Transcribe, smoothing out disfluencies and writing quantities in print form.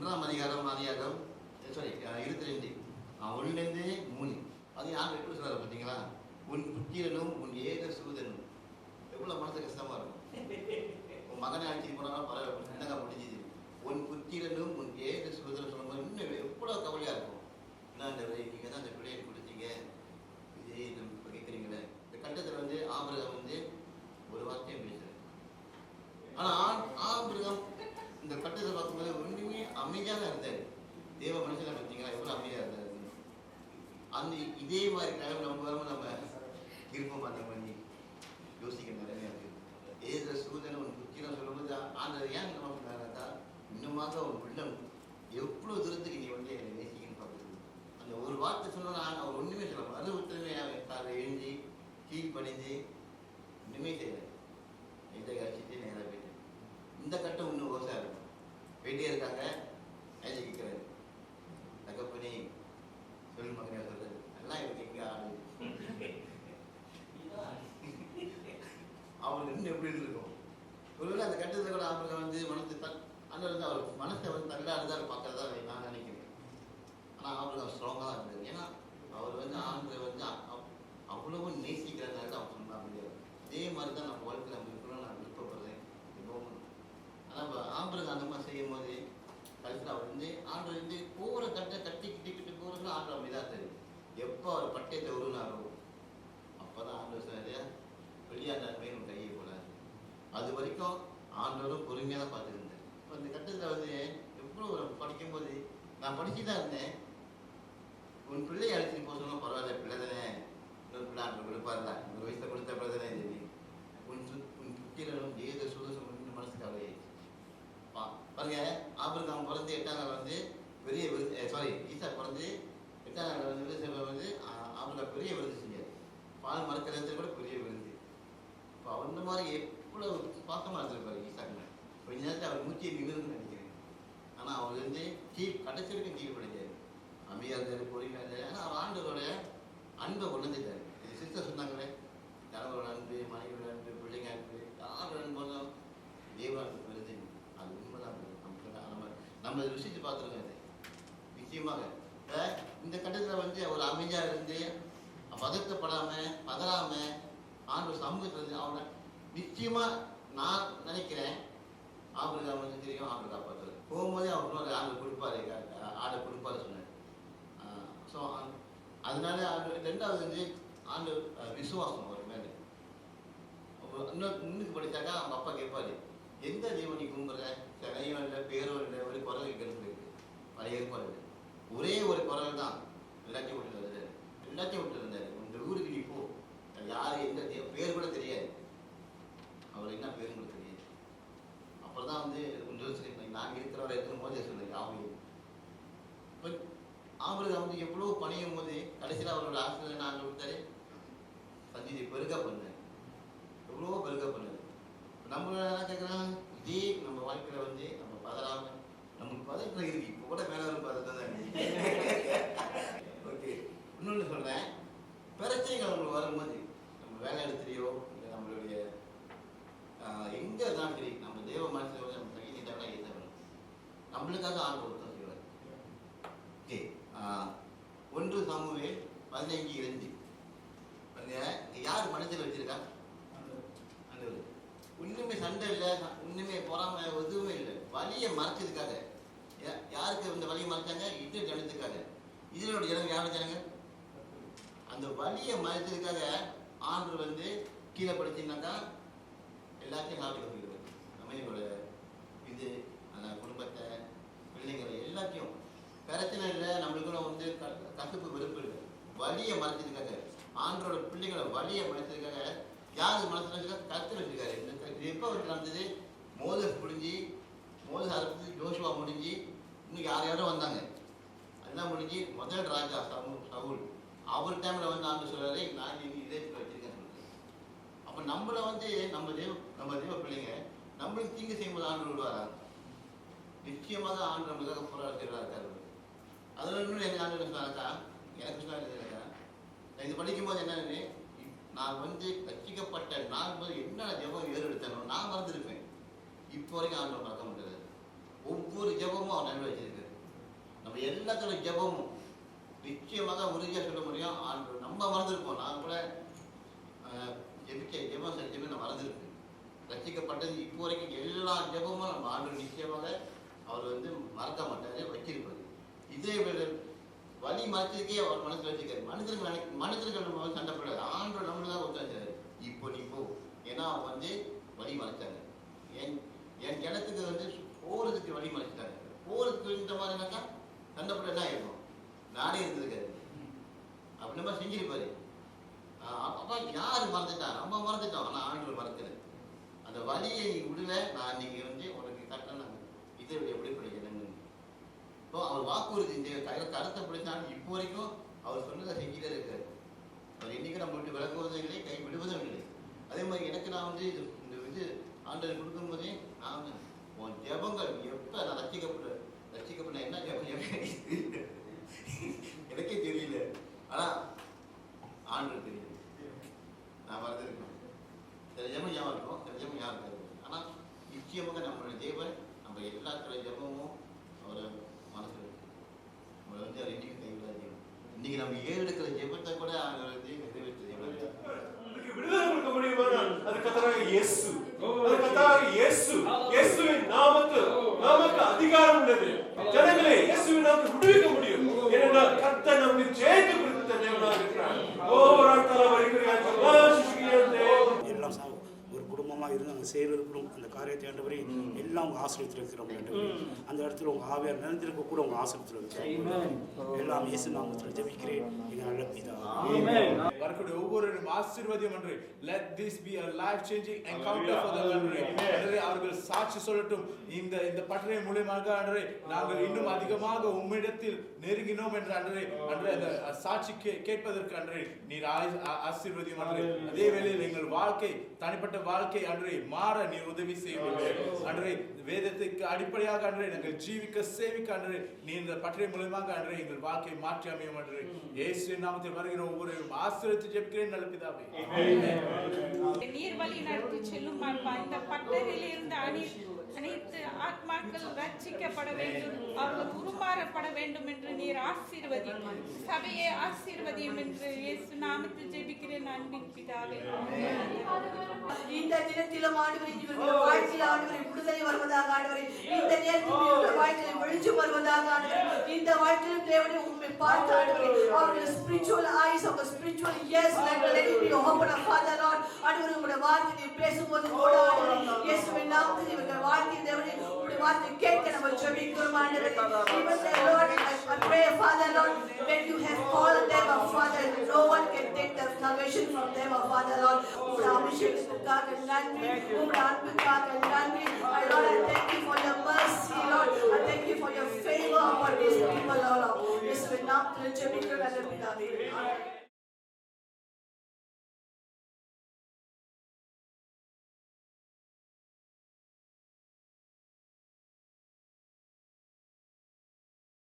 1 sorry 22 1லேருந்து 3 அது யார் எப்படி சொல்கிறார் பார்த்தீங்களா? உன் புத்திரனும் உன் ஏக சூதனும். எவ்வளோ மனசு கஷ்டமாக இருக்கும். உன் மகனை அழைச்சிட்டு போனாலும் பரவாயில்ல, என்னங்க முடிஞ்சிது. உன் புத்திரனும் உன் ஏக சூதனும் சொல்லும்போது இன்னும் எவ்வளோ கவலையாக இருக்கும். என்ன அந்த நீங்கள் தான் அந்த பிள்ளையை கொடுத்தீங்க, இதே நம்ம இப்போ கேட்குறீங்களே. இந்த கட்டத்தில் ஆபிரகாம் ஒரு வார்த்தையும் பேசுகிறேன். ஆனால் ஆபிரகாம் இந்த கட்டத்தை பார்க்கும்போது ஒன்றுமே அமைதியாக இருந்தார். தேவ மனுஷனை பார்த்தீங்களா எவ்வளோ அமைதியாக இருந்தார். அந்த இதே மாதிரி டைம் நம்ம வரும்போது நம்ம இருப்போம். அந்த பண்ணி யோசிக்க நிறைய இருக்குது. ஏதோ சூதனை ஒரு புத்திரம் சொல்லும்போது ஆண்டவர் ஏன் நம்ம சொன்னாக்கா, இன்னுமாக ஒரு உள்ளம் எவ்வளோ தூரத்துக்கு நீ என்னை நேசிக்கன்னு பார்க்குறது. அந்த ஒரு வார்த்தை சொன்னோன்னா அவர் ஒன்றுமே சொல்ல மறு உத்தரமே காலை எழுந்தி கீழ் பணிஞ்சு ஒன்றுமே செய்யலை. எந்த கழிச்சிட்டு நேராக போயிட்டு இந்த கட்டம் இன்னும் ஓசாக இருக்கும். போயிட்டே இருக்காங்க. ஏஜி கேட்குறாரு, தகப்பனே சொல்லு மகனே சொல்றது எல்லாம் இவருக்கு எங்கே ஆடு அவருக்கு இன்னும் எப்படி இருக்கும். ஒருவேளை அந்த கட்டத்தில் கூட ஆபிரகாம் மனசு அந்த அவர் மனசை தள்ளாடுதான் பார்க்கறதா நான் நினைக்கிறேன். ஆனால் ஆபிரகாம் ஸ்ட்ராங்காக தான் இருந்தது. ஏன்னா அவர் ஆண்டரை அவ்வளவு நேசிக்கிறதுனால தான் அவர் சொன்னா முடியாது. இதே மாதிரி தான் நம்ம வாழ்க்கையில் நம்ம இருக்கணும்னு நான் விருப்பப்படுறேன். ஆனால் ஆபிரகாம் அந்த மாதிரி செய்யும் போது கடைசியில் அவர் ஆண்டவர் போகிற கட்டி கிட்டிக்கிட்டு போகிறதுல ஆண்டவர் அப்படிதான் தெரியும். எப்போ அவர் பட்டயத்தை உருவினாரோ அப்போ தான் ஆண்டவர் சொன்னாரு, வெளியாண்டாண்மை நம்ம கையை போடாது. அது வரைக்கும் ஆண்டவரும் பொறுமையாக தான் பார்த்துருந்தேன். இப்போ இந்த கட்டத்தில் எவ்வளோ படிக்கும்போது நான் படிச்சு தான் இருந்தேன். உன் பிள்ளையை அழைச்சிட்டு போக சொன்னால் பரவாயில்ல, பிள்ளை தானே, இன்னொரு பிள்ளை ஆண்டவர் கொடுப்பாருல, ஒரு வயசில் கொடுத்த பிள்ளை தானே சரி. உன் புத்திரனும் ஏதோ சுதசம் மனசு கவலை பாருங்க. ஆபிரகாம் பிறந்து 8ஆம் நாள் பெரிய விருது, சாரி ஈசா பிறந்து 8ஆம் நாள் விருது ஆபிரகாம் பெரிய விருது செஞ்சார். பால் மறக்கிறத கூட பெரிய விருது. இப்போ அந்த மாதிரி எவ்வளோ பாசமாக இருந்திருப்பாரு ஈசாக்குன்னு. கொஞ்ச நேரத்தில் அவர் 180 நினைக்கிறேன். ஆனால் அவர் கடைசி வரைக்கும் தீவு படித்தார். அமைதியாக இருந்தார், பொறுமையாக இருந்தார். ஆனால் அவர் ஆண்டவரோட அன்பை உணர்ந்துட்டார். இது சிஸ்டர் சொன்னாங்களே, கணவரோட அன்பு, மனைவியோட அன்பு, பிள்ளைங்க அன்பு, யாரோட அன்பு போதும் தேவானுக்கு வருது. அது உண்மைதான். நம்ம ருசித்து பார்த்துருக்கோம். அது நிச்சயமாக இந்த கட்டத்தில் அவர் அமைதியாக இருந்து பதட்டப்படாமல் பதறாமல் ஆண்டவர் சமூகத்தில் அவனை நிச்சயமாக நான் நினைக்கிறேன் ஆபிரகாம் தெரியும். ஆண்டவர் காப்பாற்றுறது போகும்போதே அவர் ஆண்டவர் கொடுப்பாரு, ஆடை கொடுப்பாரு சொன்னார். ஸோ அதனால ரெண்டாவது ஆண்டவர் விசுவாசம் அவர் மேலே. இன்னும் படித்தாக்கா அவங்க அப்பா கேட்பாரு, எந்த தெய்வம் நீ கும்புற, சிலையும் இல்லை, பேரோ இல்லை, ஒரு குரல் கேட்கறது இருக்கு. பழைய ஏற்பாடு ஒரே ஒரு குரல் தான் எல்லாத்தையும் விட்டு இருந்தாரு. இந்த ஊருக்கு நீ போ, யாரு எந்த பேர் கூட தெரியாது, அவர் என்ன பேரும் கூட தெரியாது. அப்புறம் தான் நான் இருக்கிறவரை இருக்கும் போது சொன்னேன் ஆவியும். இப்போ ஆபிரகாம் எவ்வளோ பணியும் போது கடைசியில் அவரோட ஆசிரியர் நான் கொடுத்தாரு, சஞ்சீதி பெருகா பண்ணேன், எவ்வளோ பெருகா பண்ணது. நம்ம என்ன கேட்குறோம், இதே நம்ம வாழ்க்கையில் நம்ம பதறாம நமக்கு பதற்றம் இருக்கு. இப்போ கூட மேலே ஒரு பதட்டம் தான். ஓகே, இன்னொன்று சொல்கிறேன். பிரச்சனைகள் நம்மளுக்கு வரும்போது நம்ம வேலை இடத்துலையோ இல்லை நம்மளுடைய எங்கே இருந்தாலும் சரி, நம்ம தேவ மனசில் நம்ம கையை நீட்டாக ஏற்ற வேணும். நம்மளுக்காக ஆண்டவர் தான் செய்வார். ஓகே, 1 சாமுவேல் 15:2 யார் மனசில் வச்சிருக்கா? ஆண்டவர். ஒன்றுமே சண்டை இல்லை, ஒன்றுமே பொறாமை எதுவுமே இல்லை. வலியை மறைச்சதுக்காக. யாருக்கு இந்த வலியை மறைச்சாங்க? இஸ்ரவேல் ஜனத்துக்காக. இஸ்ரவேலோட ஜனம் யாரோட ஜனங்க? அந்த வலியை மறைச்சதுக்காக ஆண்டவர் கீழே படிச்சுனாக்கா எல்லாத்தையும் சாப்பிட்டு போயிடுவார். நம்மளோட இது அந்த குடும்பத்தை, பிள்ளைங்களை எல்லாத்தையும் பிரச்சனை இல்லை. நம்மளுக்கு கசப்பு வெறுப்பு இல்லை. வலியை மறைச்சதுக்காக ஆண்டரோட பிள்ளைங்களை வலியை மறைச்சதுக்காக யார் மனசுல கருத்து வச்சிருக்காரு. இது எப்போ நடந்தது? மோசஸ் முடிஞ்சு, மோசஸ் அறுத்து ஜோஷுவா முடிஞ்சு, இன்னும் யாரோ வந்தாங்க. அதெல்லாம் முடிஞ்சு முதல் ராஜா சவுல் அவர் டைமில் ஆண்டு சொல்கிறாரு, நான் இதே வச்சிருக்கேன் சொல்லுறேன். அப்போ நம்மளை நம்ம தேவ பிள்ளைங்க நம்மளுக்கு தீங்கு செய்யும்போது ஆண்டு விடுவாரா? நிச்சயமாக ஆண்டு நம்மளுக்காக போராட செய்வதாக இருக்காரு. அதில் இன்னும் எனக்கு ஆண்டு சொன்னாக்கா, எனக்கு சொன்னாக்கா நான் இது படிக்கும்போது என்னன்னு, நான் ரட்சிக்கப்பட்ட நான் என்ன ஜெபம் ஏறு எடுத்தேனோ நான் மறந்துருப்பேன். இப்போ வரைக்கும் ஆண்டவர் மறக்க முடியாது. ஒவ்வொரு ஜெபமும் அவர் நன்மை வச்சிருக்காரு. நம்ம எல்லாத்தோட ஜெபமும் நிச்சயமாக உறுதியாக சொல்ல முடியும். ஆண்டு நம்ம மறந்துருப்போம். நான் கூட ஜெபம் செஞ்சமே நான் மறந்துருக்கு. ரசிக்கப்பட்டது இப்போ வரைக்கும் எல்லா ஜெபமும் நம்ம ஆண்டு நிச்சயமாக அவர் வந்து மறக்க மாட்டாரு, வச்சிருப்பாரு. இதே வழி மறைச்சதுக்கே அவர் மனசில் வச்சுக்காரு. மனிதர்கள் நம்ம சண்டை போடாது. ஆண்டு நம்மள தான் ஒத்துழைச்சாரு. இப்போ நீ போ, ஏன்னா அவங்க வந்து வழி மறைச்சாங்க. என் கிணத்துக்கு வந்து போகிறதுக்கு வழி மறைச்சிட்டாங்க. போகிறதுக்கு இந்த மாதிரினாக்கா சண்டை போட என்ன ஆகிடும், நானே இருந்திருக்காரு அப்படி நம்ம செஞ்சிருப்பாரு. அப்பா யார் மறந்துட்டா, நம்ம மறந்துட்டோம். ஆனால் ஆண்டு மறக்கல. அந்த வழியை நீ விடல, நான் இன்னைக்கு வந்து உனக்கு கரெக்டாக நான் இதை எப்படி படிக்கிறேன்னு. இப்போ அவர் வாக்குறுதி இந்த கருத்தை பிடிச்சாலும் இப்போ வரைக்கும் அவர் சொன்னதை செஞ்சுட்டே இருக்காரு. அவர் இன்னைக்கு நம்ம விட்டு விளக்குவதும் இல்லை, கை விடுவதும் இல்லை. அதே மாதிரி எனக்கு நான் வந்து இந்த இது ஆண்டவர் கொடுக்கும்போதே நான் உன் ஜெபங்கள் எப்போ நான் ரசிக்கப்பட்ட என்ன ஜெபம் எனக்கே தெரியல. ஆனால் ஆண்டு தெரியும். நான் மறந்துருக்கேன். சில ஜெபம் ஞாபகம் இருக்கும், சில ஜெபம் ஞாபகம் இருக்காது. ஆனால் நிச்சயமாக நம்மளுடைய தேவன் நம்ம எல்லாத்துடைய ஜெபமும் அவரை மனசில் இருக்கு. நம்மளை வந்து அவர் இன்னைக்கு கைவிடாது. இன்னைக்கு நம்ம ஏறெடுக்கிற ஜெபத்தை கூட அவர் வந்து நிறைவேற்ற விடுதலை கொடுக்க முடியுமானால் அது கர்த்தராகிய இயேசு. அது கர்த்தராகிய இயேசு. இயேசுவின் நாமத்தில் நமக்கு அதிகாரம் உள்ளது. ஜனங்களே, இயேசுவின் நாமத்தில் விடுவிக்க முடியும். ஏனென்றால் கர்த்தர் நமக்கு ஜெயத்தை கொடுத்த தேவனாக இருக்கிறார். எல்லாம் ஒரு குடும்பமாக இருந்து அங்கே செய்வதற்கும் அந்த காரியத்தை ஆண்டவரே எல்லாம் உங்கள் ஆசிரியத்திருக்கிறோம். அந்த இடத்துல உங்கள் ஆவியார் நிறைந்திருக்க கூட உங்கள் ஆசிரியத்திருக்கிறோம். எல்லாம் இயேசு நாமத்தில் ஜெபிக்கிறேன் எங்கள் நல்ல பிதாவே. வரக்கூடிய ஒவ்வொரு ஆசீர்வாதம் என்று let this be a life changing encounter for them என்று அவர்கள் சாட்சி சொல்லட்டும். இந்த பட்டறை மூலமாக அன்றே நாங்கள் இன்னும் அதிகமாக உம்மிடத்தில் நெருங்கினோம் என்று அன்றே அந்த சாட்சி கேட்பதற்கு அன்றே நீர் ஆசீர்வாதம் அன்றே. அதே வேளையில் எங்கள் வாழ்க்கை, தனிப்பட்ட வாழ்க்கை அன்றே மாற நீர் உதவி செய்வீர்கள் அன்றே. வேதத்துக்கு அடிப்படையாக அன்றே நாங்கள் ஜீவிக்க சேவிக்க அன்றே நீ இந்த பட்டறை மூலமாக அன்றே எங்கள் வாழ்க்கையை மாற்றி அமையும் அன்றே. இயேசுவின் நாமத்தில் வருகிற ஒவ்வொரு ஆசீர்வாதத்தை ஜெபிக்கிறேன் நல்ல பிதாவே. நீர் வழி நடத்தி செல்லும் இந்த பட்டறையில் இருந்து அனைத்து ஆத்மாக்கள் ரட்சிக்கப்பட வேண்டும், அவர்கள் உருமாறப்பட வேண்டும் என்று நீர் ஆசீர்வதியும், சபையை ஆசீர்வதியும் என்று இயேசு நாமத்தில் ஜெபிக்கிறேன் அன்பின் பிதாவே. இந்த தினத்திலும் ஆண்டவரே இவர்கள் வாழ்க்கையில் ஆண்டவரே விடுதலை வருவதாக ஆண்டவரே, இந்த நேரத்தில் இவர்கள் வாழ்க்கையில் வெளிச்சம் வருவதாக ஆண்டவரே, இந்த வாழ்க்கையில் தேவனே உம்மை பார்த்து ஆண்டவரே அவர்கள் spiritual eyes of a spiritual yes let it be open up Father Lord. ஆண்டவரே உம்முடைய வார்த்தையை பேசும்போது கூட ஆண்டவரே இயேசுவின் நாமத்தில் இவர்கள் வாழ்க்கையில் தேவனே உம்முடைய வார்த்தையை கேட்க நம்ம ஜெபிக்கிறோம் ஆண்டவரே. Even the Lord, I pray Father Lord, when you have called them of Father, no one can take the salvation from them of Father Lord. உம்முடைய அபிஷேகத்துக்காக நன்றி, உம்முடைய அன்புக்காக நன்றி. Lord, I